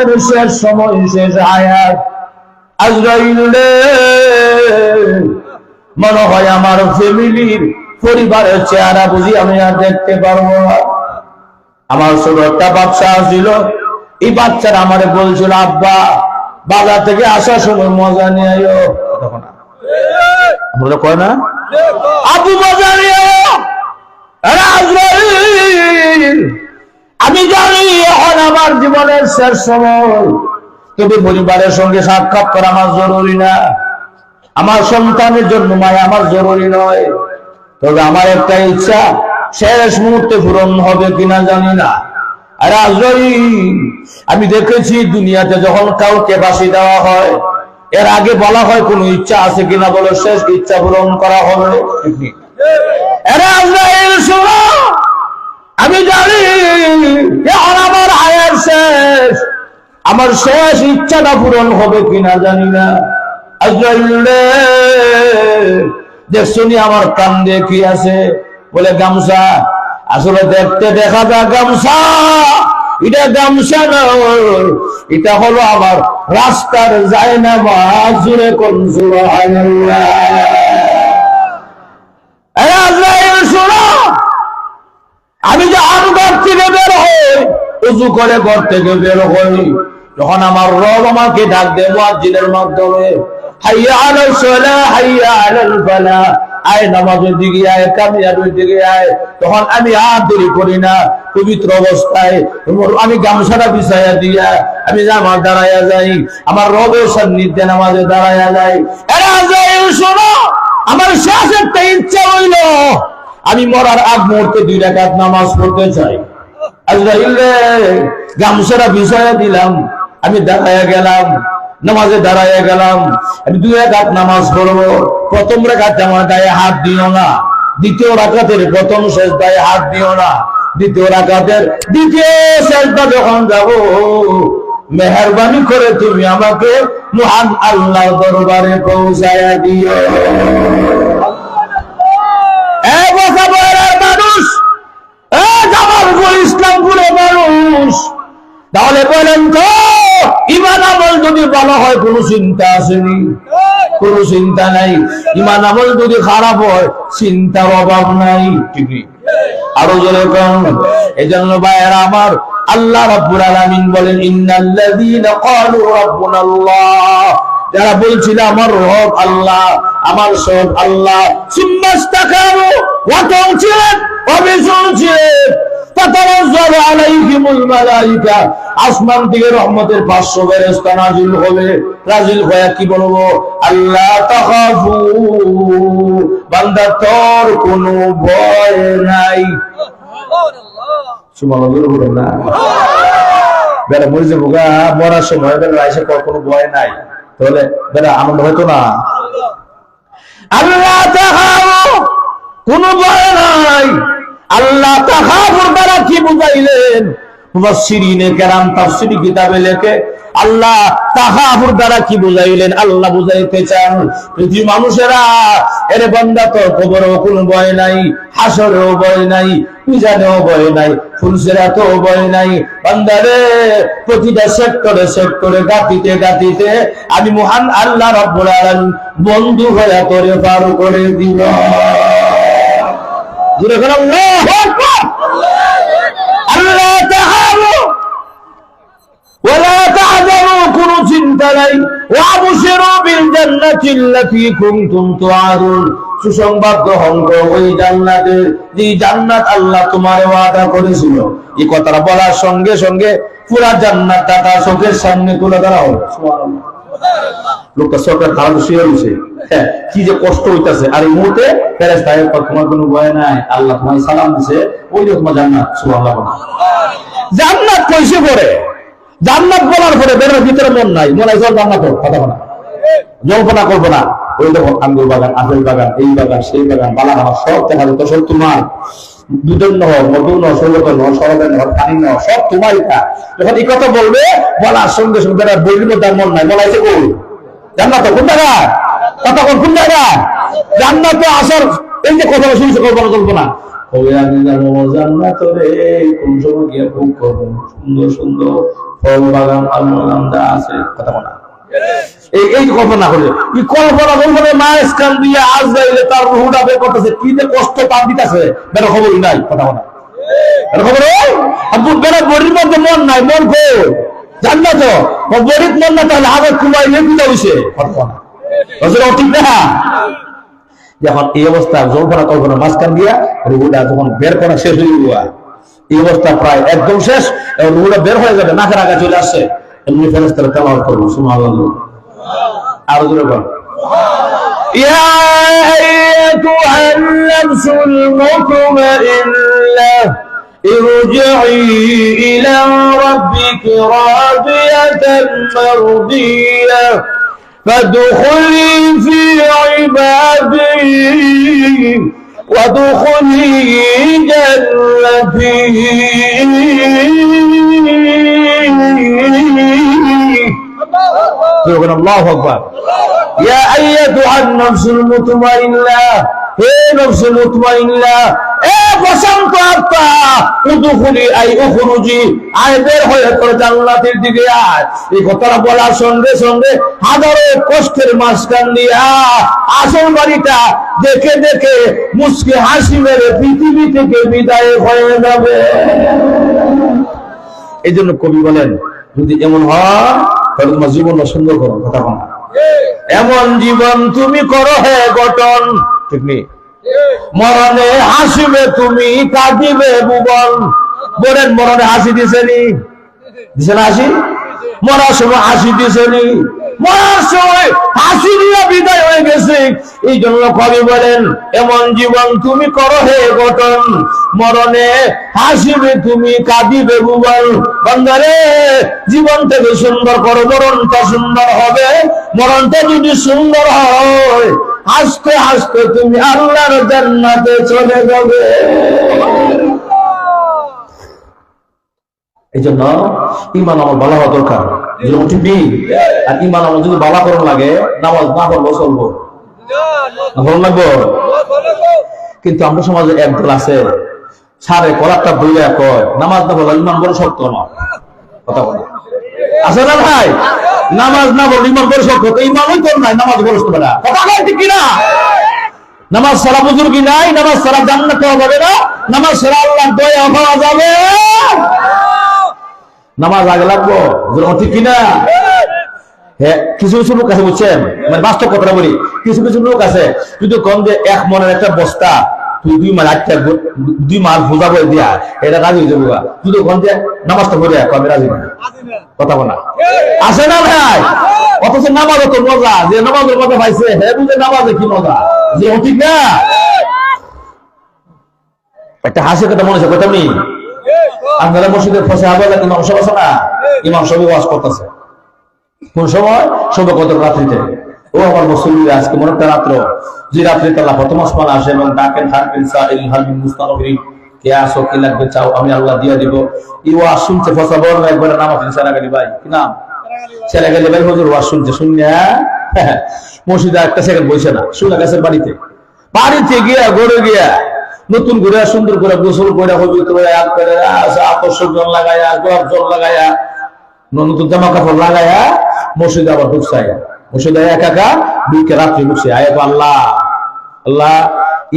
জীবনের শেষ সময়, শেষ হায়াত। আজরাইল রে, মনে হয় আমার ফ্যামিলির পরিবারের চেহারা বুঝি আমি আর দেখতে পারবো না। আমার ছোট একটা বাচ্চা ছিল, এই বাচ্চারা আমারে বলছিল, আব্বা বাজার থেকে আসার সময় মজা নিয়ে আয়ো। তখন আমরা কয় না, আব্বু মজা নিয়ে আয়ো। আমি জানি এখন আমার জীবনের শেষ সময়, তবে পরিবারের সঙ্গে সাক্ষাৎ করা আমার জরুরি না, আমার সন্তানের জন্য মায়া আমার জরুরি নয়। তবে আমার একটা ইচ্ছা শেষ মুহূর্তে পূরণ হবে কিনা জানি না। আর আজরাইল, আমি দেখেছি দুনিয়াতে যখন কাউকে ফাঁসি দেওয়া হয়, এর আগে বলা হয় কোন ইচ্ছা আছে কিনা, বলে শেষ ইচ্ছা পূরণ করা হবে। আজরাইল শোনো, আমি জানি এখন আমার হায়াত শেষ, আমার শেষ ইচ্ছাটা পূরণ হবে কিনা জানি না। আজরাইল রে, দেখছনি আমার কান্দে কি আছে? বলে গামছা। আসলে দেখতে দেখা যায় গামছা, এটা গামছা নয়, এটা হলো আমার রাস্তার জায়নামাজ। জুড়ে কোন সুবহানাল্লাহ। আজরাইল শোনো, আমি যখন ঘর থেকে বের হই, উযু করে ঘর থেকে বের হই, যখন আমার রব আমাকে ডাক দেয় মুয়াজ্জিনের মাধ্যমে, হাইয়া আলাস সালাহ, হাইয়া আলাল ফালাহ, আয় নামাজের দিকে আয়, কামিয়াবির দিকে আয়, তখন আমি আর দেরি করি না, পবিত্র অবস্থায় আমি গামছাটা বিছাইয়া দিয়া আমি আমার দাঁড়াইয়া যাই, আমার রবের সান্নিধ্যে নামাজে দাঁড়াইয়া যাই। আজরাইল শোনো, আমার শেষ একটা ইচ্ছা হইল, আমি মরার আগ মুহূর্তে 2 রাকাত নামাজ পড়তে চাই। আজরাইল রে, গামছাটা বিছাইয়া দিলাম, আমি দাঁড়াইয়া গেলাম, নামাজে দাঁড়াইয়া গেলাম, আমি 2 রাকাত নামাজ পড়বো। প্রথম রাকাতে আমার গায়ে হাত দিও না, দ্বিতীয় রাকাতের প্রথম সেজদায় হাত দিও না, দ্বিতীয় রাকাতের দ্বিতীয় সেজদা যখন যাব, মেহেরবানি করে তুমি আমাকে মহান আল্লাহর দরবারে পৌঁছায়া দিও। মানুষ, জামালপুর ইসলামপুরের মানুষ, তাহলে বলেন তো, ঈমান আমল যদি ভালো হয় কোন চিন্তা আসেনি? কোন চিন্তা নাই। ঈমান আমল যদি খারাপ হয় চিন্তার অভাব নাই। ঠিকই, আরো জোরে কোন। এজন্য ভাইয়েরা আমার, আল্লাহ রাব্বুল আলামিন বলেন, ইন্নাল্লাযীনা ক্বালু রাব্বুনাল্লাহ, যারা বলছিল আমার রব আল্লাহ, আমার সব আল্লাহ, সুম্মাস্তাকামু, ওয়াতং ছিলেন, অবিচল ছিলেন, তাতানাজ্জালু আলাইহিমুল মালায়েকা, আসমান থেকে রহমতের 500 ফেরেশতা নাযিল হবে। নাযিল হয়ে কি বলবো? আল্লাহ তাখাফু, বান্দা তোর কোনো ভয় নাই। সুবহানাল্লাহ বলেন না? বেলা মরে যাবো গা, মরার সময় বেলা এসে কোনো ভয় নাই, তাহলে বেলা আনন্দ হয়তো না। আল্লাহ তাখাফু, কোনো ভয় নাই। আল্লাহ তাখাফুর দ্বারা কি বুঝাইলেন? মুফাসসিরিনে কেরাম তাফসীরি কিতাবে লেখে, আল্লাহ তাখাফুর দ্বারা কি বুঝাইলেন? আল্লাহ বুঝাইতে চান, পৃথিবীর মানুষেরা, এর বান্দা তো কবরেও কোনো ভয় নাই, হাসরেও ভয় নাই, মিজানেও ভয় নাই, ফুলসিরাতেও ভয় নাই। বান্দারে, প্রতিটা সেক্টরে সেক্টরে, গাতিতে গাতিতে আমি মহান আল্লাহ রাব্বুল আলামিন বন্ধু হয়ে করে পার করে দিব। আল্লাহ তাআলা ওয়ালা তাহজানু, কোন চিন্তা নাই, ওয়াবশিরু বিল জান্নাতিল্লাতী কুনতুম তুআদুন, সুসংবাদ গ্রহণ করো ওই জান্নাতের, যে জান্নাত আল্লাহ তোমার ওয়াদা করেছিল। এই কথাটা বলার সঙ্গে সঙ্গে পুরা জান্নাতটা তার চোখের সামনে তুলে ধরা হলো। সুবহানাল্লাহ। লোকটা চোখের খারাপ শুয়ে রয়েছে, কি যে কষ্ট হইতাছে। আর এই মুহূর্তে ফেরেশতা তোমার কোনো ভয় নাই, আল্লাহ তোমায় সালাম দিছে, ওই যে তোমার জান্নাত। সুবহানাল্লাহ। জান্নাত কইছে পরে, জান্নাত বলার পরে বেরোর ভিতরে মন নাই, মনে হয় জান্নাত কথা বলা, জল্পনা কল্পনা। ওই দেখো আঙ্গুর বাগান, আপেল বাগান, এই বাগান, সেই বাগান, বালাঘাট সব দেখা যেত, সব তোমার। দুধের নহর, মধুর নহর, সৌরভের নহর, সরবের নহর, পানির নহর, সব তোমার। যখন এই কথা বলবে, বলার সঙ্গে সঙ্গে বলবে তার মন নাই, বলা হয়েছে কই জান্নাত কোন জায়গা, কথা কোন জায়গা? জান্নাতে আসার এই যে কথা শুনছে, কল্পনা কল্পনা, ওই আমি জানো জান্নাতে কোন সময় গিয়ে ভোগ করবো সুন্দর সুন্দর ফল বাগান আলবাগান যা আছে, কথা বলা এই কল্পনা করে এই কল্পনা বলবে মা স্কান দিয়ে আজ যাইলে তার রুহুটা বের করতেছে, কি যে কষ্ট তার দিতেছে বের খবরই নাই, কথা বলা খবর বেড়া বড়ির মধ্যে মন নাই, মন কো জাননা তো বড়ির মন না, তাহলে আবার কুমাই নেপিতা হইছে, কথা বলা ঠিক না। যখন এই অবস্থা জল্পনা কল্পনা মাঝখান দিয়া রুহুটা যখন বের করা শেষ হয়ে যাওয়া, এই অবস্থা প্রায় একদম শেষ, রুহুটা বের হয়ে যাবে, নাকের আগে চলে আসছে, এমনি ফেরেশতারা তেলাওয়াত করবে সুবহানাল্লাহ। আরো জোরে বল, ইয়া আইয়াতুহান নাফসুল মুতমাইন্নাহ ইরজিই ইলা রাব্বিকি রাদিয়াতান মারদিয়াহ فادخلي في عبادي وادخلي جنتي الله أكبر يا أيتها النفس المطمئنة হে নফস মুতমাইন্না, এ বসন্ত আত্মা, উদখুলি আই উখরুজি, আয় বের হয়ে তোর জান্নাতের দিকে আয়। এই কথাটা বলার সঙ্গে সঙ্গে হাজারো কষ্টের মাঝখান দিয়া আসল বাড়িটা দেখে দেখে মুচকি হাসি মেরে পৃথিবী থেকে বিদায় হয়ে যাবে। এই জন্য কবি বলেন, যদি এমন হয় তাহলে তোমার জীবনটা সুন্দর করো, কথা বলা এমন জীবন তুমি করো হে গঠন, ঠিক নেই মরণে হাসিবে তুমি কাঁদিবে ভুবন। বলেন মরণে হাসি দিছেনি, দিছে না হাসি? মরার সময় হাসি দিছেনি, মরার সময় হাসি দিয়ে বিদায় হয়ে গেছে। এই জন্য কবি বলেন, এমন জীবন তুমি করো হে গঠন, মরণে হাসিবে তুমি কাঁদিবে ভুবন। বান্দারে জীবনটাকে সুন্দর করো, মরণটা সুন্দর হবে। মরণটা যদি সুন্দর হয়, হাসতে হাসতে তুমি আল্লাহর জান্নাতে চলে যাবে। এই জন্য ইমান আমার ভালো হওয়া দরকার, আর ইমান আমার যদি ভালো করার লাগে নামাজ না পড়বো চলবো, ভালো লাগবো। কিন্তু আমরা সমাজে একদল আছে সারে কলারটা বইলে কয় নামাজ না পড়লে ইমান বড় শক্ত না, কথা বলে আছে না ভাই? নামাজ না পড়লে ইমান বড় শক্ত, ইমানই তোর নাই, নামাজ বড় শক্ত না, কথা কয় ঠিক কিনা? নামাজ সারা বুজুর্গি নাই, নামাজ সারা জান্নাত পাওয়া যাবে না, নামাজ সারা আল্লাহর দয়া পাওয়া যাবে। নামাজ আগে লাগবো, ঠিক কিনা? হ্যাঁ, কিছু কিছু লোক আছে বুঝছেন, মানে বাস্তব কথা বলি, কিছু কিছু লোক আছে যদি কম যে এক মনের একটা বস্তা তুই 2 মাস 2 মাস বোঝা বই দিয়া এটা রাজি হয়ে যাবো, যদি কম যে নামাজটা পড়ে আমি রাজি না, কথা বলা আসে না ভাই? অথচ নামাজ তো মজা, যে নামাজের মজা পাইছে হ্যাঁ বুঝে নামাজে কি মজা, যে ঠিক না? একটা হাসির কথা মনে আছে, কথা নেই? আপনারা মসজিদের ফসে আবার ইমাম সাহেব আছে না, ইমাম সাহেব ওয়াজ করতেছে কোন সময়? সবে কত রাত্রিতে। ও আমার মুসল্লিরা, আজকে মনে একটা রাত্র, যে রাত্রিতে আল্লাহ প্রথম আসমানে আসে এবং ডাকেন হারবিন সাইল হারবিন মুস্তাগফিরিন, কে আসো কি লাগবে চাও আমি আল্লাহ দিয়ে দিব। এই ওয়াজ শুনছে ফসা বড় একবার নাম আছে সেরাগালি ভাই, কি নাম? সেরাগালি ভাই হুজুর ওয়াজ শুনছে, শুনিয়া মসজিদে একটা সেকেন্ড বসে না, শুনে গেছে বাড়িতে। বাড়িতে গিয়া গড়ে গিয়া নতুন করে সুন্দর করে গোসল করে পবিত্র করে আকর্ষক জল লাগাইয়া, গোলাপ জল লাগাইয়া, নতুন জামা কাপড় লাগাইয়া মসজিদে আবার ঢুকছাইয়া, মসজিদে একা ঢুকে রাত্রি ঢুকছে। আয় আল্লাহ আল্লাহ,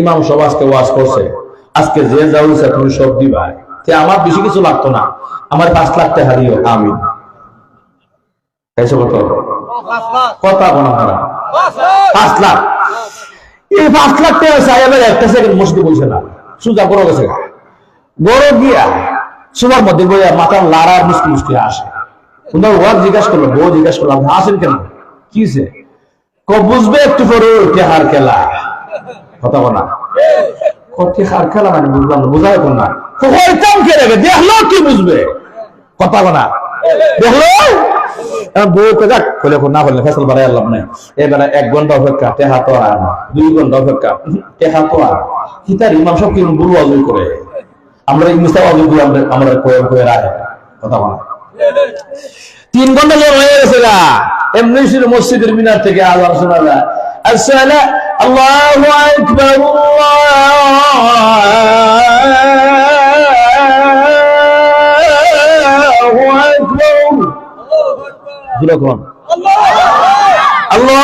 ইমাম সব আজকে ওয়াজ করছে, আজকে যে যা হয়েছে তুমি সব দিবা, আমার বেশি কিছু লাগতো না, আমার 5 লাখ টাকা দিও, আমিন। কত কথা বলা খারাপ, 5 লাখ, এই 5 লাখ টাকা চাই এবার একটা সেকেন্ড মসজিদে বলছে না, সোজা বড় গেছে বড় গিয়া সবার মধ্যে বইয়া মাথার লাড়ার মুসকি মুসকি আসে। ওয়াজ জিজ্ঞাসা করলো, বউ জিজ্ঞাসা করলো আপনি আসেন কেন, কিসে? বুঝবে একটু পরে টেহার খেলা, কথা বলা টেহার খেলা মানে বুঝলাম না, বোঝায় কোন না, দেখলো কি বুঝবে, কথা বলা দেখলো বউকে যাক বলে না বললে ফেসল বাড়াই আল্লাহ নাই। এবারে 1 ঘন্টা অপেক্ষা, টেহা তো আর 2 ঘন্টা অপেক্ষা, টেহা তো আর কি তার ইমাম সব কি বলবো অজু করে, আমরা ইসলাম অজু করে আমরা কয়ে রাখে, কথা বলা 3 ঘন্টা হয়ে গেছে গা। এমনি ছিল মসজিদের মিনার থেকে আল্লাহ শোনা যায়, আসসালামু আল্লাহু আকবার, আল্লাহু যেরকম আল্লাহ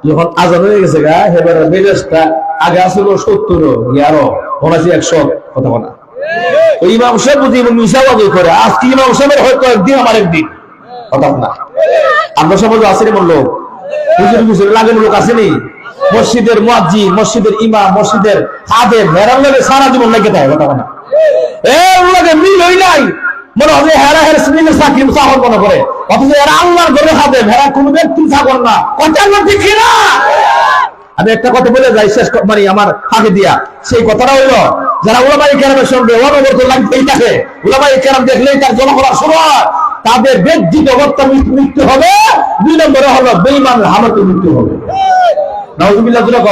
যখন আজান হয়ে গেছে গা এবার মেজাজটা আগে আসলো 70 আরো 79 100 কথা বলা ওই ইমাম সাহেব যদি মিশাওয়াজি করে আজকে ইমাম সাহেবের হয়তো একদিন আমার একদিন কথা না আমরা সমাজে আসেনি বলল হুজুর হুজুর লাগানো লোক আসেনি মসজিদের মুয়াজ্জিন মসজিদের ইমাম মসজিদের খাদেম হেরার লাগে সারা জীবন লেগে থাকে কথা না এর লাগে মিল হই নাই মনে হয় হেরা হের সিনের চাকরি চাকর মনে করে অথচ এরা আল্লাহর ঘরে খাদেম হেরা কোনো ব্যক্তি চাকর না কথা ঠিক না আমি একটা কথা বলে যাই শেষ মানে আমার ফাঁকে দিয়া সেই কথাটা হইলো যারা উলামায়ে কেরামের সঙ্গে অনবরত লাগতেই থাকে উলামায়ে কেরাম দেখলেই তার জনগণের শুরু হয় তাদের ব্যক্তিগত অবস্থা মৃত্যু হবে 2 নম্বরে হলো বেঈমানের হামতে মৃত্যু হবে নাউজুবিল্লাহ যুবক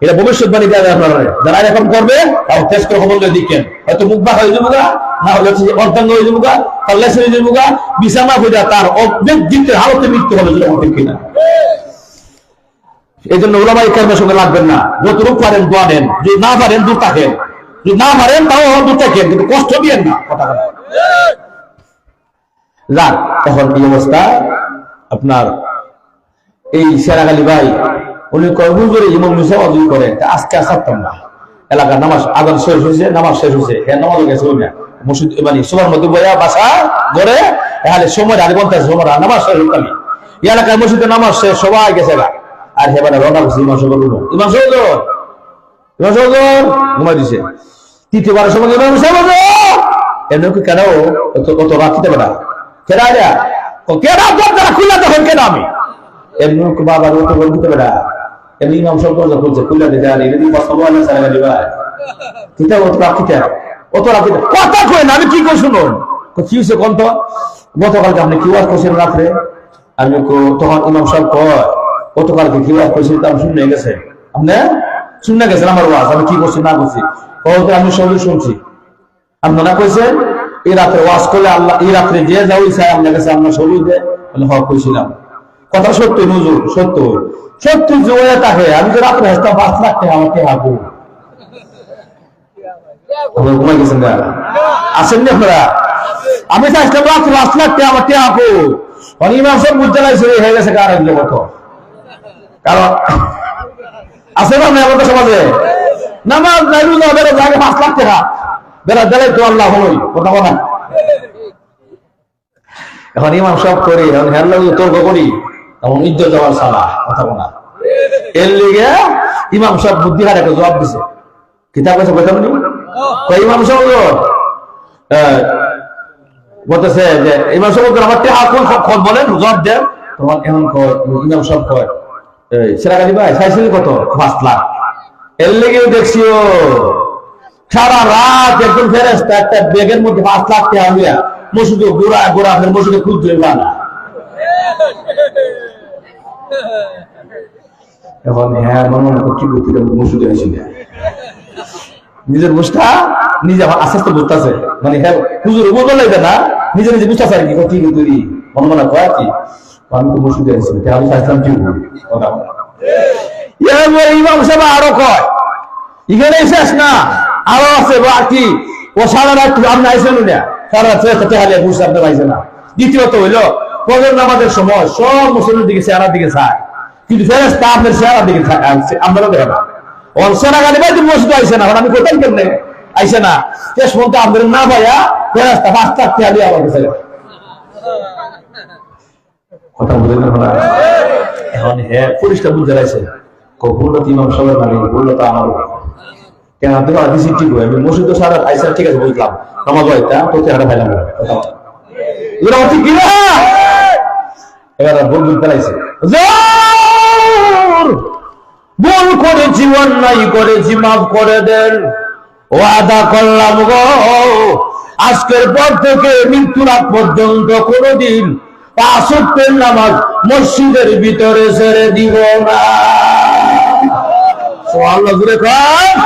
এটা ভবিষ্যৎবাণী দেওয়া যায় আপনারা যারা এরকম করবে তাও টেস্ট করে খবর দিকেন হয়তো মুখ বাঁকা হয়ে যাবো না হলে অর্ধাঙ্গ হয়ে যাবো তাহলে হয়ে যাবো বিছানা হয়ে যায় তার ব্যক্তিগত হালতে মৃত্যু হবে যুবক ঠিক কিনা এই জন্য উলামায়ে কেরামের সঙ্গে লাগবেন না যতটুকু পারেন দোয়া দেন যদি না পারেন দূর থাকেন যদি না পারেন তাও দূর থাকেন কিন্তু কষ্ট দিয়েন না কথা বলেন যাক এখন এই অবস্থা আপনার এই শেরাগালি ভাই উনি কয়গুণ করে ইমাম মিশাওয়াজি করে আজকে আসতাম না এলাকার নামাজ আজান শেষ হয়েছে নামাজ শেষ হয়েছে হ্যাঁ নামাজ গেছে ওই না মসজিদ মানে সবার মধ্যে বইয়া বাসা ধরে তাহলে সময় আগে বলতে সময় নামাজ শেষ হতাম এলাকার মসজিদে নামাজ শেষ সবাই গেছে গা আর হেবারে রওনা করছে ইমাম সাহেব ঘুমাই দিছে তৃতীয়বারের সময় ইমাম সাহেব এমন কি কেন অত রাখিতে বেড়া কেনা যা কেনা দরজা খুলে তখন কেন আমি এমনি বাবার অত বলতে বেড়া এমনি ইমাম সাহেব দরজা খুলছে খুলে দিতে আর এদিন কথা বলে সারা গালি ভাই কিতা অত রাখিতে কথা কই না আমি কি কই শুনুন কি হয়েছে কোন তো গতকালকে আপনি কি ওয়াজ করছেন রাত্রে আমি তখন ইমাম সাহেব কয় গতকালকে কি ওয়াজ করছি তা শুনে গেছে আপনি শুনে গেছেন আমার ওয়াজ আমি কি করছি না করছি আমি সবই শুনছি আপনারা কইছেন এই রাত্রে ওয়াজ করলে আল্লাহ এই রাত্রে যে যাও চাই আল্লাহ কাছে আমরা সবই দেয় হক কইছিলাম কথা সত্য নজর সত্য সত্য জোয়া থাকে আমি যে রাত্রে হাসতে 5 লাখ টাকা আমাকে হাবো আপনারা ঘুমাই গেছেন না আসেন না আপনারা আমি চাইতে রাত্রে 5 লাখ টাকা আমাকে হাবো ইমাম সাহেব মুজালাইছে হয়ে গেছে কার একজন কত কারণ আছে না আমাদের সমাজে নামাজ নাই রোজা বেড়ে জায়গা 5 লাখ টাকা বেড়া দিলে তো আল্লাহ হলোই কথা বলা এখন ইমাম সাহেব করি এখন হেরলে তর্ক করি তখন ইজ্জত যাওয়ার সালা কথা বলা এর লিগে ইমাম সাহেব বুদ্ধি হারে একটা জবাব দিছে কিতাব কাছে কথা বলি ইমাম সাহেব বলতেছে যে ইমাম সাহেব আমার টেহা বলেন জবাব দেন তখন এখন ইমাম সাহেব কয় শেরাগালি ভাই চাইছিলি কত 5 লাখ এর লেগেও দেখছিও সারা রাত একজন ফেরেশতা একটা ব্যাগের মধ্যে 5 লাখ টাকা নিয়ে মসজিদে গোড়া আপনার মসজিদে খুঁজতে না এখন হ্যাঁ মনে কি করতে মসজিদে আসি না নিজের বুঝটা নিজে আস্তে আস্তে বুঝতেছে মানে হ্যাঁ হুজুর বদল লাগবে না নিজে নিজে বুঝতেছে আর কি কি তুই মনে মনে কয় কি আমি তো মসজিদে আসি আমি চাইছিলাম কি কথা ইমাম সাহেব আরো কয় এখানে শেষ না আরো আছে বাকি ও সারা রাত আপনি আইসেন না সারা রাত হারিয়ে বুঝতে আপনি পাইছে না দ্বিতীয়ত হইলো ফজর নামাজের সময় সব মুসলিমের দিকে চেহারার দিকে চায় কিন্তু ফেরেশতা আপনার চেহারার দিকে আপনারা দেখেন না সেনা গাড়ি ভাই তুমি মসজিদে আইসে না আমি কোথায় কেমনে আইসে না শেষ পর্যন্ত আপনাদের না ভাইয়া ফেরেশতা 5 লাখ টাকা দিয়ে আমার কাছে কথা বুঝলেন না এখন হ্যাঁ পুলিশটা বুঝতে পারছে ভুল ইমাম সাহেব মানে ভুল তো আমার কেন তুমি আদিসি ঠিক হয় আমি মসজিদ সারা আইসা ঠিক আছে বুঝলাম নামাজ হইতা তোতে হারা ফাইলাম এরা ঠিক কি না এবার ভুল বুঝতে পারছে ভুল করেছি অন্যায় করেছি মাফ করে দেন ওয়াদা করলাম গো আজকের পর থেকে মৃত্যুর আগ পর্যন্ত কোনদিন 5 ওয়াক্তের নামাজ মসজিদের ভিতরে ছেড়ে দিব না সুবহানাল্লাহ জোরে কর